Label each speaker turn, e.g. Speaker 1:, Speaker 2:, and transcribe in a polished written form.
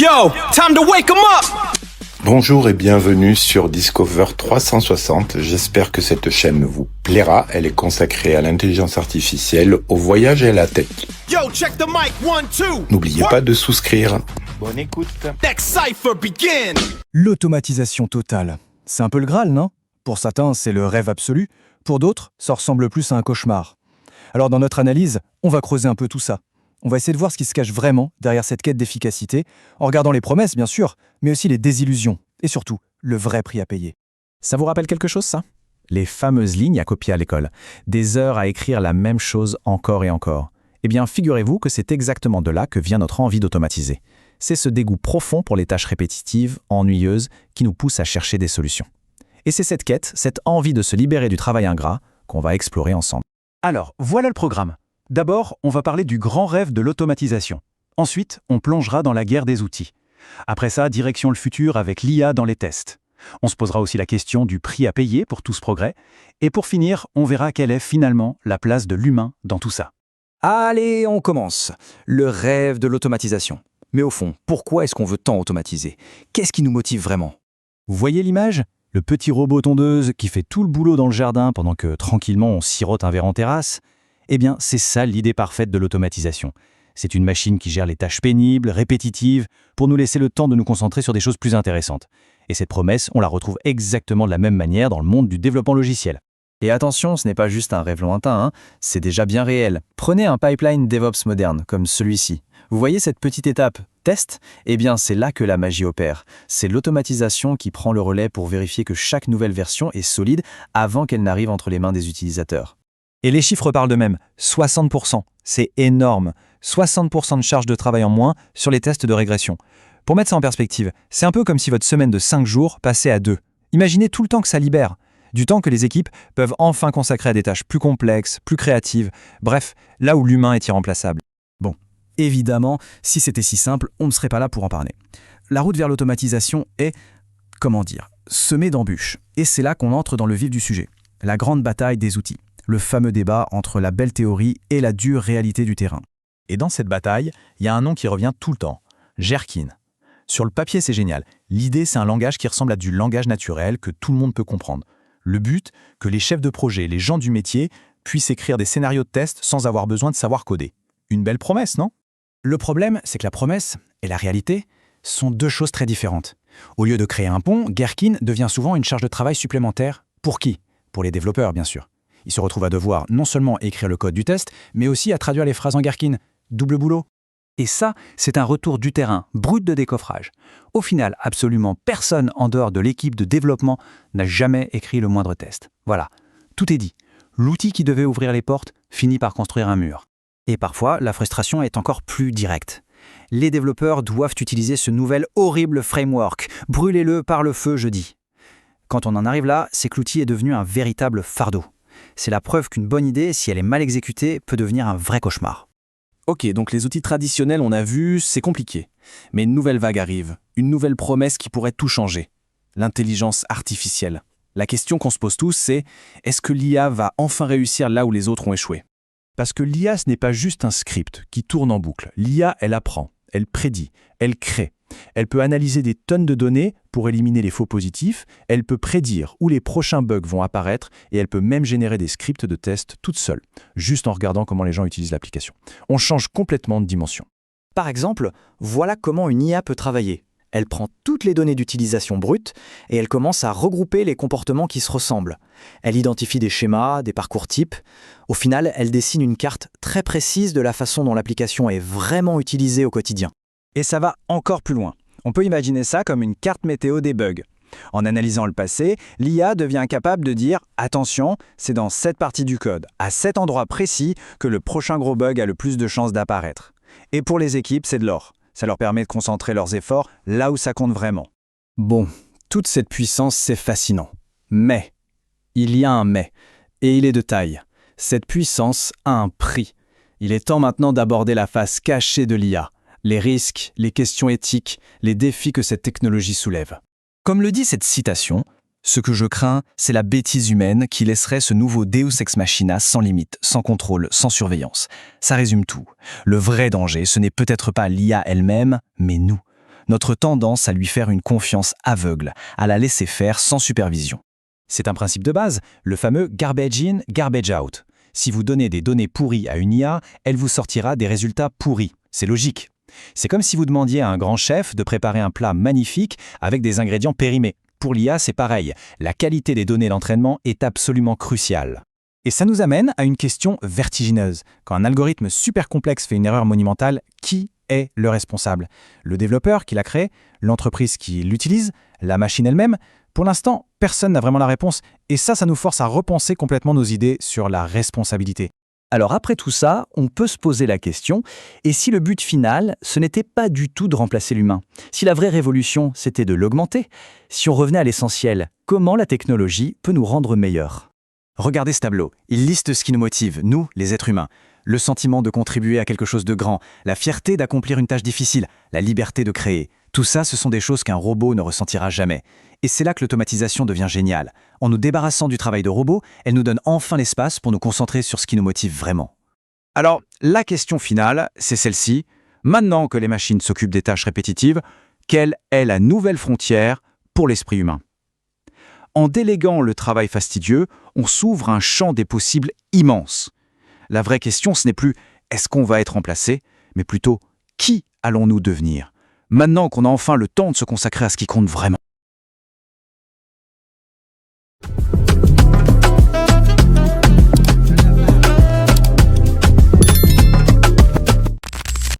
Speaker 1: Yo, time to wake 'em up!
Speaker 2: Bonjour et bienvenue sur Discover 360. J'espère que cette chaîne vous plaira. Elle est consacrée à l'intelligence artificielle, au voyage et à la tech.
Speaker 1: Yo, check the mic, 1, 2.
Speaker 2: N'oubliez pas de souscrire. Bonne écoute.
Speaker 1: Next cipher begin.
Speaker 3: L'automatisation totale. C'est un peu le Graal, non? Pour certains, c'est le rêve absolu. Pour d'autres, ça ressemble plus à un cauchemar. Alors dans notre analyse, on va creuser un peu tout ça. On va essayer de voir ce qui se cache vraiment derrière cette quête d'efficacité, en regardant les promesses, bien sûr, mais aussi les désillusions, et surtout, le vrai prix à payer.
Speaker 4: Ça vous rappelle quelque chose, ça? Les fameuses lignes à copier à l'école. Des heures à écrire la même chose encore et encore. Eh bien, figurez-vous que c'est exactement de là que vient notre envie d'automatiser. C'est ce dégoût profond pour les tâches répétitives, ennuyeuses, qui nous pousse à chercher des solutions. Et c'est cette quête, cette envie de se libérer du travail ingrat, qu'on va explorer ensemble.
Speaker 3: Alors, voilà le programme. D'abord, on va parler du grand rêve de l'automatisation. Ensuite, on plongera dans la guerre des outils. Après ça, direction le futur avec l'IA dans les tests. On se posera aussi la question du prix à payer pour tout ce progrès. Et pour finir, on verra quelle est finalement la place de l'humain dans tout ça. Allez, on commence. Le rêve de l'automatisation. Mais au fond, pourquoi est-ce qu'on veut tant automatiser? Qu'est-ce qui nous motive vraiment? Vous voyez l'image? Le petit robot tondeuse qui fait tout le boulot dans le jardin pendant que tranquillement on sirote un verre en terrasse? Eh bien, c'est ça l'idée parfaite de l'automatisation. C'est une machine qui gère les tâches pénibles, répétitives, pour nous laisser le temps de nous concentrer sur des choses plus intéressantes. Et cette promesse, on la retrouve exactement de la même manière dans le monde du développement logiciel. Et attention, ce n'est pas juste un rêve lointain, c'est déjà bien réel. Prenez un pipeline DevOps moderne, comme celui-ci. Vous voyez cette petite étape, test? Eh bien, c'est là que la magie opère. C'est l'automatisation qui prend le relais pour vérifier que chaque nouvelle version est solide avant qu'elle n'arrive entre les mains des utilisateurs. Et les chiffres parlent d'eux-mêmes. 60%, c'est énorme. 60% de charge de travail en moins sur les tests de régression. Pour mettre ça en perspective, c'est un peu comme si votre semaine de 5 jours passait à 2. Imaginez tout le temps que ça libère. Du temps que les équipes peuvent enfin consacrer à des tâches plus complexes, plus créatives. Bref, là où l'humain est irremplaçable. Bon, évidemment, si c'était si simple, on ne serait pas là pour en parler. La route vers l'automatisation est, semée d'embûches. Et c'est là qu'on entre dans le vif du sujet. La grande bataille des outils. Le fameux débat entre la belle théorie et la dure réalité du terrain. Et dans cette bataille, il y a un nom qui revient tout le temps, Gherkin. Sur le papier, c'est génial. L'idée, c'est un langage qui ressemble à du langage naturel que tout le monde peut comprendre. Le but, que les chefs de projet, les gens du métier, puissent écrire des scénarios de test sans avoir besoin de savoir coder. Une belle promesse, non? Le problème, c'est que la promesse et la réalité sont deux choses très différentes. Au lieu de créer un pont, Gherkin devient souvent une charge de travail supplémentaire. Pour qui? Pour les développeurs, bien sûr. Ils se retrouvent à devoir non seulement écrire le code du test, mais aussi à traduire les phrases en Gherkin. Double boulot. Et ça, c'est un retour du terrain, brut de décoffrage. Au final, absolument personne en dehors de l'équipe de développement n'a jamais écrit le moindre test. Voilà, tout est dit. L'outil qui devait ouvrir les portes finit par construire un mur. Et parfois, la frustration est encore plus directe. Les développeurs doivent utiliser ce nouvel horrible framework. Brûlez-le par le feu, je dis. Quand on en arrive là, c'est que l'outil est devenu un véritable fardeau. C'est la preuve qu'une bonne idée, si elle est mal exécutée, peut devenir un vrai cauchemar. Ok, donc les outils traditionnels, on a vu, c'est compliqué. Mais une nouvelle vague arrive, une nouvelle promesse qui pourrait tout changer. L'intelligence artificielle. La question qu'on se pose tous, c'est est-ce que l'IA va enfin réussir là où les autres ont échoué? Parce que l'IA, ce n'est pas juste un script qui tourne en boucle. L'IA, elle apprend, elle prédit, elle crée. Elle peut analyser des tonnes de données pour éliminer les faux positifs, elle peut prédire où les prochains bugs vont apparaître et elle peut même générer des scripts de test toute seule, juste en regardant comment les gens utilisent l'application. On change complètement de dimension. Par exemple, voilà comment une IA peut travailler. Elle prend toutes les données d'utilisation brutes et elle commence à regrouper les comportements qui se ressemblent. Elle identifie des schémas, des parcours types. Au final, elle dessine une carte très précise de la façon dont l'application est vraiment utilisée au quotidien. Et ça va encore plus loin. On peut imaginer ça comme une carte météo des bugs. En analysant le passé, l'IA devient capable de dire « Attention, c'est dans cette partie du code, à cet endroit précis, que le prochain gros bug a le plus de chances d'apparaître. » Et pour les équipes, c'est de l'or. Ça leur permet de concentrer leurs efforts là où ça compte vraiment. Bon, toute cette puissance, c'est fascinant. Mais, il y a un mais, et il est de taille. Cette puissance a un prix. Il est temps maintenant d'aborder la face cachée de l'IA. Les risques, les questions éthiques, les défis que cette technologie soulève. Comme le dit cette citation, « Ce que je crains, c'est la bêtise humaine qui laisserait ce nouveau Deus ex machina sans limite, sans contrôle, sans surveillance. » Ça résume tout. Le vrai danger, ce n'est peut-être pas l'IA elle-même, mais nous.
Speaker 4: notre tendance à lui faire une confiance aveugle, à la laisser faire sans supervision.
Speaker 3: C'est un principe de base, le fameux garbage in, garbage out. Si vous donnez des données pourries à une IA, elle vous sortira des résultats pourris. C'est logique. C'est comme si vous demandiez à un grand chef de préparer un plat magnifique avec des ingrédients périmés. Pour l'IA, c'est pareil. La qualité des données d'entraînement est absolument cruciale. Et ça nous amène à une question vertigineuse. Quand un algorithme super complexe fait une erreur monumentale, qui est le responsable? Le développeur qui l'a créé? L'entreprise qui l'utilise? La machine elle-même? Pour l'instant, personne n'a vraiment la réponse, et ça nous force à repenser complètement nos idées sur la responsabilité.
Speaker 5: Alors après tout ça, on peut se poser la question, et si le but final, ce n'était pas du tout de remplacer l'humain? Si la vraie révolution, c'était de l'augmenter? Si on revenait à l'essentiel, comment la technologie peut nous rendre meilleurs?
Speaker 3: Regardez ce tableau. Il liste ce qui nous motive, nous, les êtres humains. Le sentiment de contribuer à quelque chose de grand, la fierté d'accomplir une tâche difficile, la liberté de créer. Tout ça, ce sont des choses qu'un robot ne ressentira jamais. Et c'est là que l'automatisation devient géniale. En nous débarrassant du travail de robot, elle nous donne enfin l'espace pour nous concentrer sur ce qui nous motive vraiment. Alors, la question finale, c'est celle-ci. Maintenant que les machines s'occupent des tâches répétitives, quelle est la nouvelle frontière pour l'esprit humain? En déléguant le travail fastidieux, on s'ouvre un champ des possibles immense. La vraie question, ce n'est plus « est-ce qu'on va être remplacé ?», mais plutôt « qui allons-nous devenir ?» Maintenant qu'on a enfin le temps de se consacrer à ce qui compte vraiment.